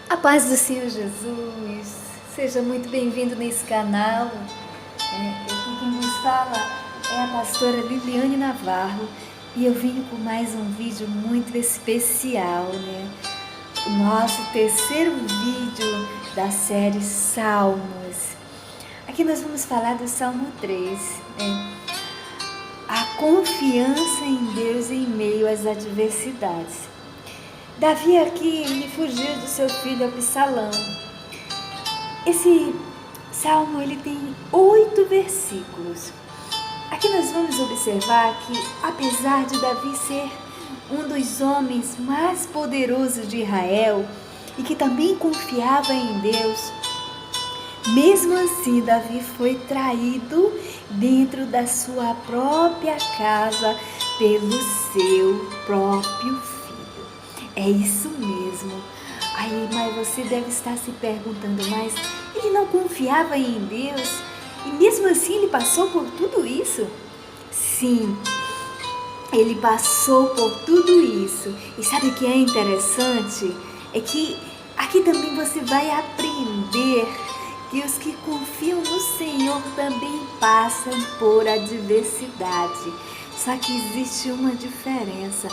A paz do Senhor Jesus, seja muito bem-vindo nesse canal. Aqui quem nos fala é a pastora Liliane Navarro e eu vim com mais um vídeo muito especial, O nosso terceiro vídeo da série Salmos. Aqui nós vamos falar do Salmo 3, A confiança em Deus em meio às adversidades. Davi aqui, ele fugiu do seu filho Absalão. Esse salmo, ele tem 8 versículos. Aqui nós vamos observar que, apesar de Davi ser um dos homens mais poderosos de Israel e que também confiava em Deus, mesmo assim Davi foi traído dentro da sua própria casa pelo seu próprio filho. É isso mesmo. Mas você deve estar se perguntando, mas ele não confiava em Deus? E mesmo assim ele passou por tudo isso? Sim, ele passou por tudo isso. E sabe o que é interessante? É que aqui também você vai aprender que os que confiam no Senhor também passam por adversidade. Só que existe uma diferença.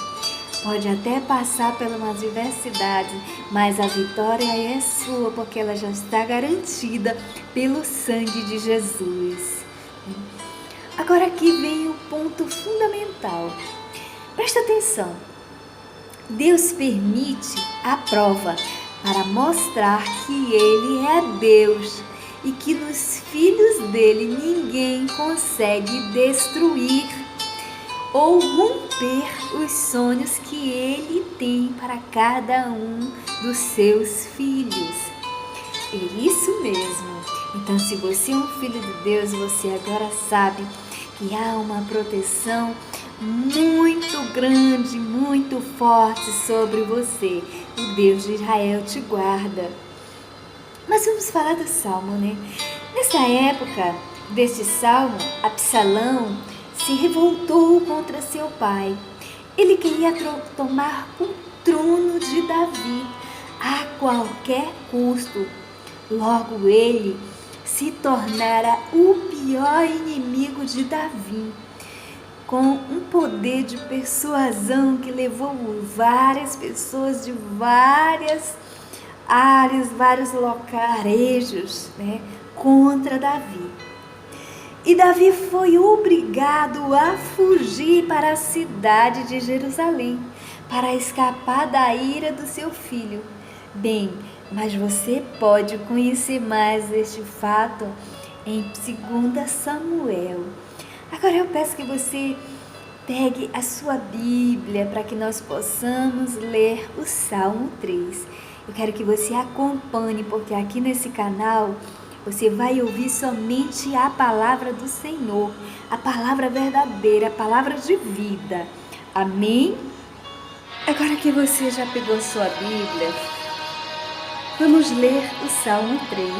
Pode até passar por uma adversidade, mas a vitória é sua, porque ela já está garantida pelo sangue de Jesus. Agora aqui vem o ponto fundamental. Presta atenção. Deus permite a prova para mostrar que Ele é Deus e que nos filhos dele ninguém consegue destruir ou romper os sonhos que Ele tem para cada um dos seus filhos. É isso mesmo. Então, se você é um filho de Deus, você agora sabe que há uma proteção muito grande, muito forte sobre você. O Deus de Israel te guarda. Mas vamos falar do Salmo, Nessa época deste Salmo, Absalão se revoltou contra seu pai. Ele queria tomar o trono de Davi a qualquer custo. Logo ele se tornara o pior inimigo de Davi, com um poder de persuasão que levou várias pessoas de várias áreas, vários lugarejos, contra Davi. E Davi foi obrigado a fugir para a cidade de Jerusalém, para escapar da ira do seu filho. Bem, mas você pode conhecer mais este fato em 2 Samuel. Agora eu peço que você pegue a sua Bíblia para que nós possamos ler o Salmo 3. Eu quero que você acompanhe, porque aqui nesse canal você vai ouvir somente a palavra do Senhor, a palavra verdadeira, a palavra de vida. Amém? Agora que você já pegou sua Bíblia, vamos ler o Salmo 3.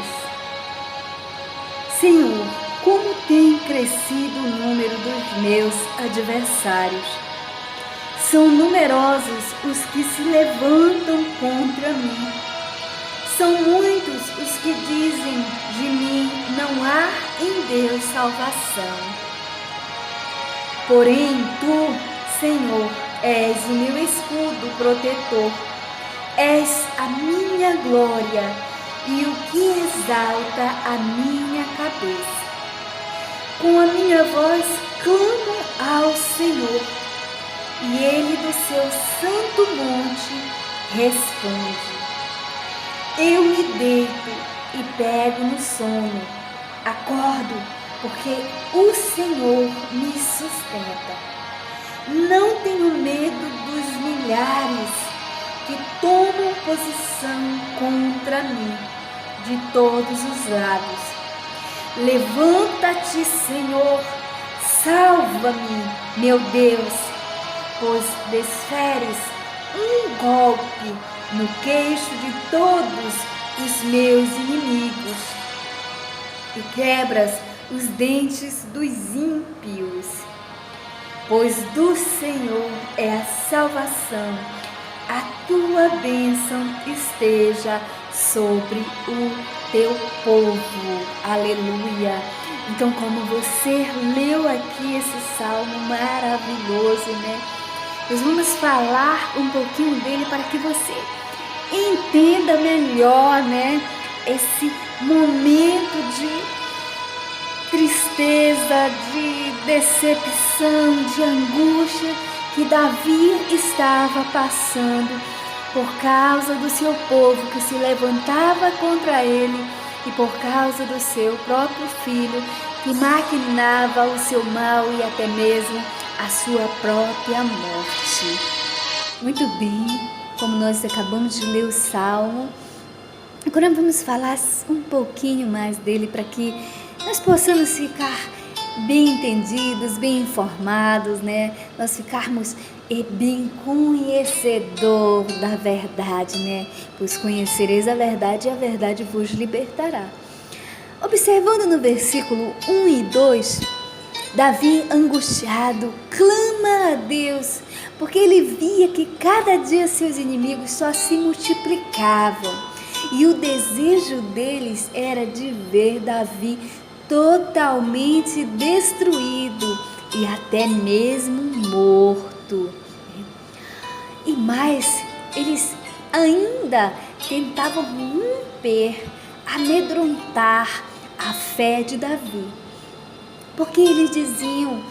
Senhor, como tem crescido o número dos meus adversários. São numerosos os que se levantam contra mim. São muitos os que dizem de mim, não há em Deus salvação. Porém, tu, Senhor, és o meu escudo protetor, és a minha glória e o que exalta a minha cabeça. Com a minha voz clamo ao Senhor, e Ele do seu santo monte responde. Eu me deito e pego no sono, acordo porque o Senhor me sustenta. Não tenho medo dos milhares que tomam posição contra mim de todos os lados. Levanta-te, Senhor, salva-me, meu Deus, pois desferes um golpe no queixo de todos os meus inimigos e quebras os dentes dos ímpios. Pois do Senhor é a salvação, a tua bênção esteja sobre o teu povo. Aleluia! Então, como você leu aqui esse salmo maravilhoso, né? Nós vamos falar um pouquinho dele para que você entenda melhor, né? Esse momento de tristeza, de decepção, de angústia que Davi estava passando por causa do seu povo que se levantava contra ele e por causa do seu próprio filho que maquinava o seu mal e até mesmo a sua própria morte. Muito bem, como nós acabamos de ler o Salmo, agora vamos falar um pouquinho mais dele para que nós possamos ficar bem entendidos, bem informados, né? Nós ficarmos bem conhecedor da verdade, né? Pois conhecereis a verdade e a verdade vos libertará. Observando no versículo 1 e 2, Davi, angustiado, clama a Deus, porque ele via que cada dia seus inimigos só se multiplicavam. E o desejo deles era de ver Davi totalmente destruído e até mesmo morto. E mais, eles ainda tentavam romper, amedrontar a fé de Davi, porque eles diziam: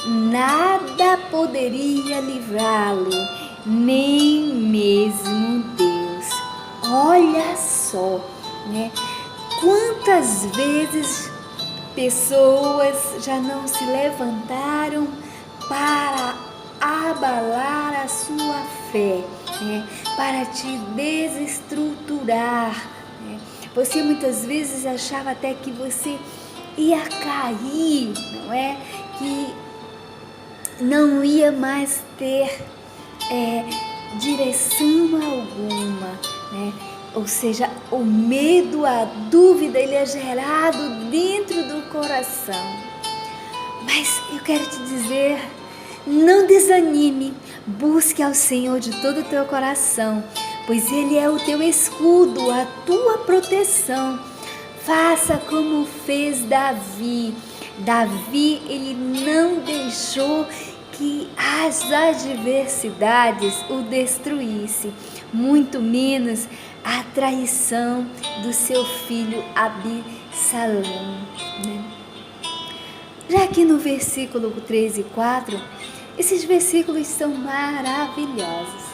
nada poderia livrá-lo, nem mesmo Deus. Olha só, né? Quantas vezes pessoas já não se levantaram para abalar a sua fé, né? Para te desestruturar, né? Você muitas vezes achava até que você ia cair, não é? Que não ia mais ter direção alguma, né? Ou seja, o medo, a dúvida, ele é gerado dentro do coração. Mas eu quero te dizer, não desanime, busque ao Senhor de todo o teu coração, pois Ele é o teu escudo, a tua proteção. Faça como fez Davi. Davi, ele não deixou que as adversidades o destruíssem, muito menos a traição do seu filho Absalão, né? Já aqui no versículo 3 e 4, esses versículos são maravilhosos.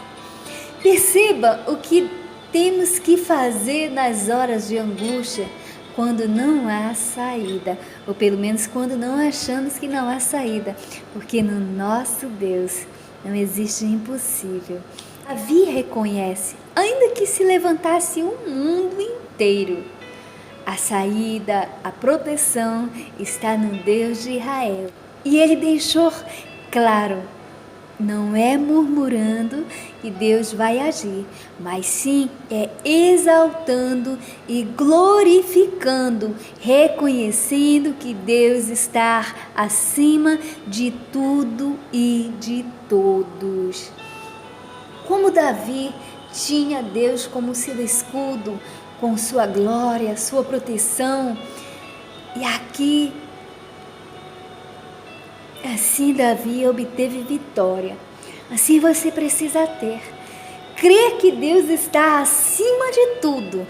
Perceba o que temos que fazer nas horas de angústia, quando não há saída, ou pelo menos quando não achamos que não há saída, porque no nosso Deus não existe impossível. Davi reconhece, ainda que se levantasse o mundo inteiro, a saída, a proteção está no Deus de Israel. E ele deixou claro, não é murmurando que Deus vai agir, mas sim é exaltando e glorificando, reconhecendo que Deus está acima de tudo e de todos. Como Davi tinha Deus como seu escudo, com sua glória, sua proteção, e aqui assim Davi obteve vitória. Assim você precisa ter. Crer que Deus está acima de tudo,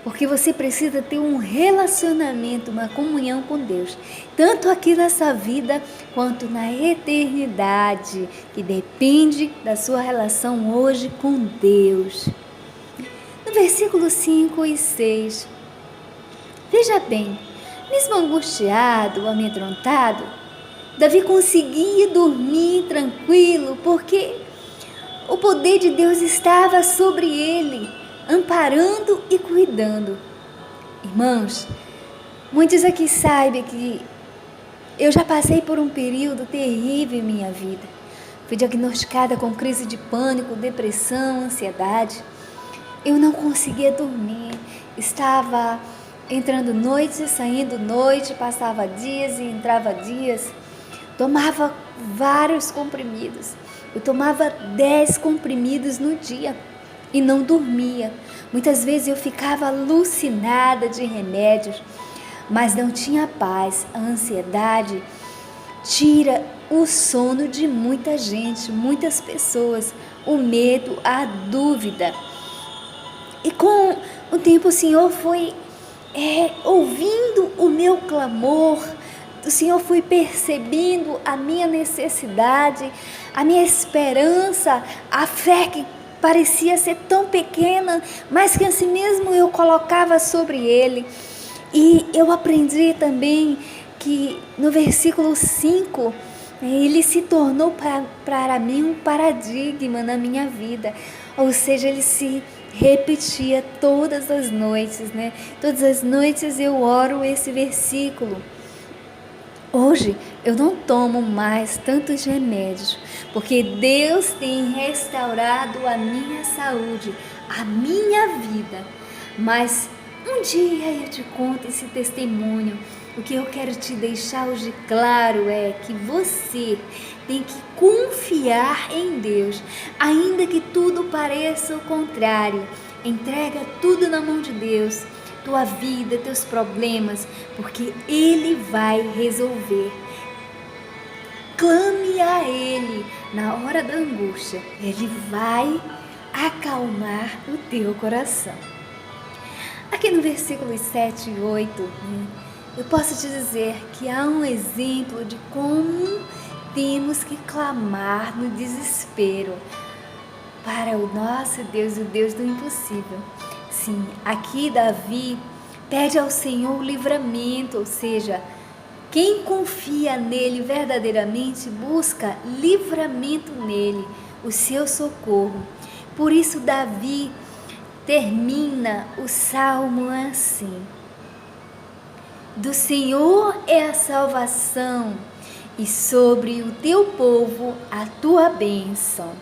porque você precisa ter um relacionamento, uma comunhão com Deus, tanto aqui nessa vida quanto na eternidade, que depende da sua relação hoje com Deus. No versículo 5 e 6, veja bem, mesmo angustiado, amedrontado, Davi conseguia dormir tranquilo, porque o poder de Deus estava sobre ele, amparando e cuidando. Irmãos, muitos aqui sabem que eu já passei por um período terrível em minha vida. Fui diagnosticada com crise de pânico, depressão, ansiedade. Eu não conseguia dormir, estava entrando noite e saindo noite, passava dias e entrava dias. Tomava vários comprimidos. Eu tomava 10 comprimidos no dia. e não dormia. Muitas vezes eu ficava alucinada de remédios, mas não tinha paz. A ansiedade tira o sono de muita gente, muitas pessoas, o medo, a dúvida. E com o tempo o Senhor foi ouvindo o meu clamor, o Senhor foi percebendo a minha necessidade, a minha esperança, a fé que parecia ser tão pequena, mas que assim mesmo eu colocava sobre Ele. E eu aprendi também que no versículo 5, Ele se tornou para mim um paradigma na minha vida, ou seja, Ele se repetia todas as noites, né? Todas as noites eu oro esse versículo. Hoje eu não tomo mais tantos remédios, porque Deus tem restaurado a minha saúde, a minha vida. Mas um dia eu te conto esse testemunho. O que eu quero te deixar hoje claro é que você tem que confiar em Deus, ainda que tudo pareça o contrário. Entrega tudo na mão de Deus, tua vida, teus problemas, porque Ele vai resolver. Clame a Ele na hora da angústia, Ele vai acalmar o teu coração. Aqui no versículos 7 e 8, eu posso te dizer que há um exemplo de como temos que clamar no desespero para o nosso Deus, o Deus do impossível. Sim, aqui Davi pede ao Senhor o livramento, ou seja, quem confia nele verdadeiramente busca livramento nele, o seu socorro. Por isso Davi termina o salmo assim: do Senhor é a salvação e sobre o teu povo a tua bênção.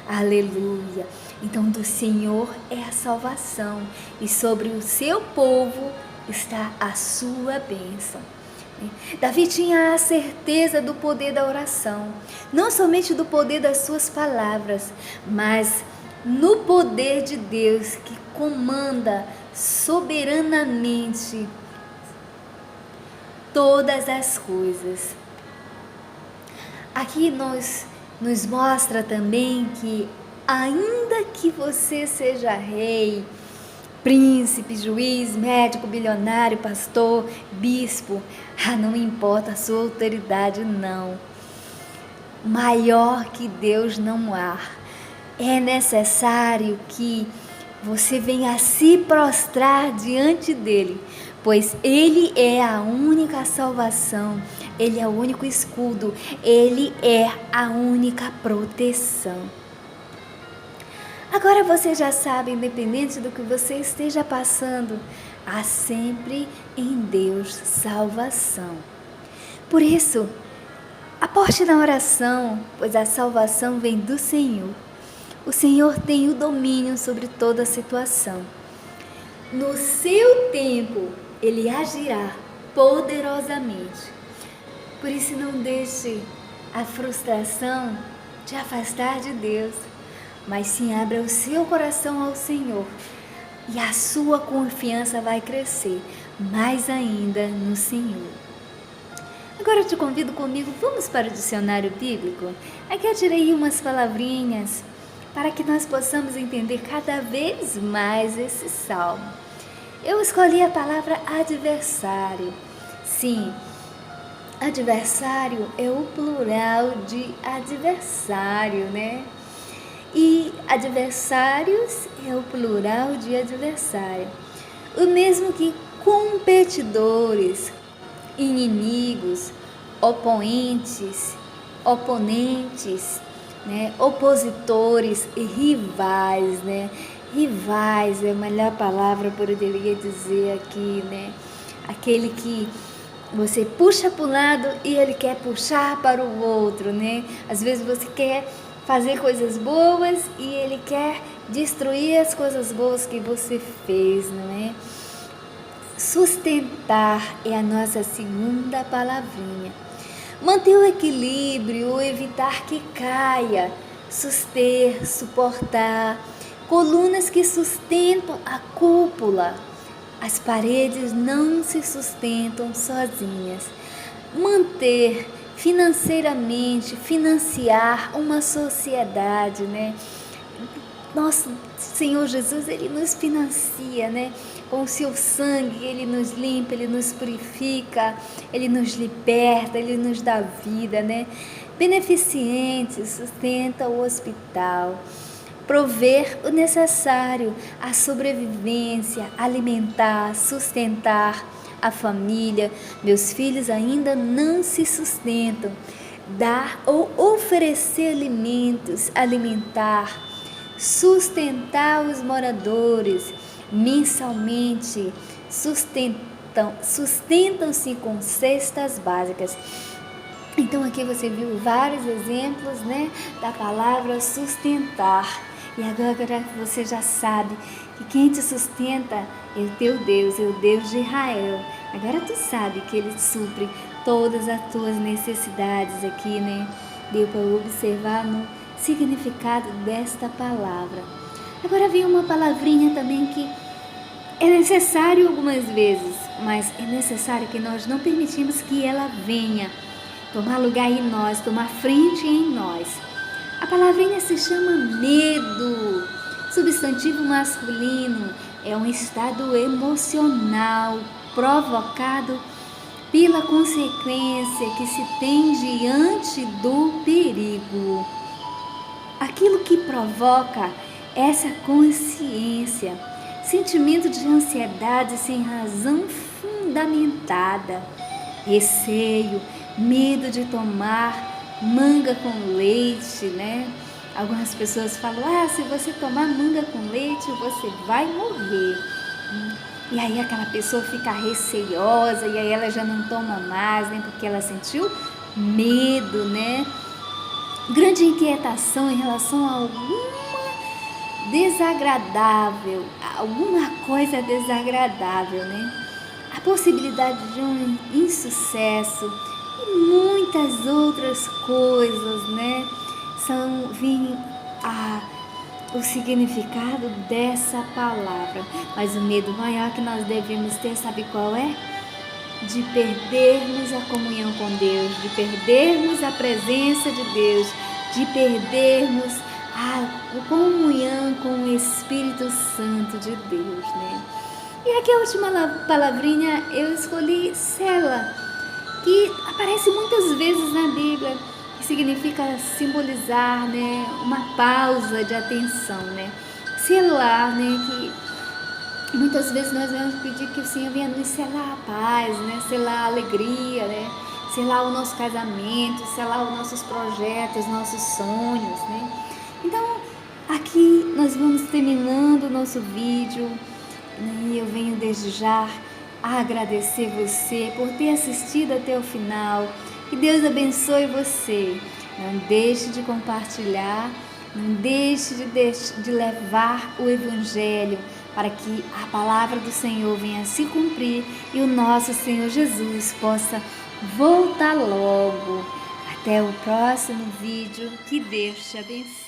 Aleluia! Então do Senhor é a salvação e sobre o seu povo está a sua bênção. Davi tinha a certeza do poder da oração, não somente do poder das suas palavras, mas no poder de Deus que comanda soberanamente todas as coisas. Aqui nos mostra também que ainda que você seja rei, príncipe, juiz, médico, bilionário, pastor, bispo, não importa a sua autoridade, não. Maior que Deus não há. É necessário que você venha se prostrar diante dele, pois ele é a única salvação, ele é o único escudo, ele é a única proteção. Agora você já sabe, independente do que você esteja passando, há sempre em Deus salvação. Por isso, aposte na oração, pois a salvação vem do Senhor. O Senhor tem o domínio sobre toda a situação. No seu tempo, Ele agirá poderosamente. Por isso, não deixe a frustração te afastar de Deus, mas sim abra o seu coração ao Senhor e a sua confiança vai crescer mais ainda no Senhor. Agora eu te convido comigo, vamos para o dicionário bíblico? Aqui eu tirei umas palavrinhas para que nós possamos entender cada vez mais esse salmo. Eu escolhi a palavra adversário. Sim, adversário é o plural de adversário, né? E adversários é o plural de adversário. O mesmo que competidores, inimigos, oponentes, né? Opositores e rivais, né? Rivais é a melhor palavra que eu poderia dizer aqui, né? Aquele que você puxa para um lado e ele quer puxar para o outro, né? Às vezes você quer fazer coisas boas e ele quer destruir as coisas boas que você fez, não é? Sustentar é a nossa segunda palavrinha. Manter o equilíbrio ou evitar que caia, suster, suportar, colunas que sustentam a cúpula. As paredes não se sustentam sozinhas. Manter financeiramente, financiar uma sociedade, né? Nosso Senhor Jesus, Ele nos financia, né? Com o seu sangue, Ele nos limpa, Ele nos purifica, Ele nos liberta, Ele nos dá vida, né? Beneficente, sustenta o hospital. Prover o necessário, a sobrevivência, alimentar, sustentar a família. Meus filhos ainda não se sustentam. Dar ou oferecer alimentos, alimentar, sustentar os moradores. Mensalmente sustentam-se com cestas básicas. Então aqui você viu vários exemplos, né, da palavra sustentar. E agora você já sabe que quem te sustenta é o teu Deus, é o Deus de Israel. Agora tu sabe que Ele supre todas as tuas necessidades aqui, né? Deu para observar no significado desta palavra. Agora vem uma palavrinha também que é necessário algumas vezes, mas é necessário que nós não permitimos que ela venha tomar lugar em nós, tomar frente em nós. A palavrinha se chama medo. Substantivo masculino, é um estado emocional provocado pela consequência que se tem diante do perigo. Aquilo que provoca essa consciência, sentimento de ansiedade sem razão fundamentada, receio, medo de tomar manga com leite, né? Algumas pessoas falam, se você tomar manga com leite, você vai morrer. E aí aquela pessoa fica receiosa, e aí ela já não toma mais, né? Porque ela sentiu medo, né? Grande inquietação em relação a alguma coisa desagradável, né? A possibilidade de um insucesso e muitas outras coisas, né? Vem o significado dessa palavra. Mas o medo maior que nós devemos ter, sabe qual é? De perdermos a comunhão com Deus, de perdermos a presença de Deus, de perdermos a comunhão com o Espírito Santo de Deus, né? E aqui a última palavrinha eu escolhi Sela, que aparece muitas vezes na Bíblia, que significa simbolizar, né, uma pausa de atenção, né? Selar, né, que muitas vezes nós vamos pedir que o Senhor venha nos selar a paz, né, selar a alegria, né, selar o nosso casamento, selar os nossos projetos, nossos sonhos, né? Então, aqui nós vamos terminando o nosso vídeo, e eu venho desde já agradecer você por ter assistido até o final. Que Deus abençoe você. Não deixe de compartilhar, não deixe de levar o Evangelho para que a palavra do Senhor venha se cumprir e o nosso Senhor Jesus possa voltar logo. Até o próximo vídeo. Que Deus te abençoe.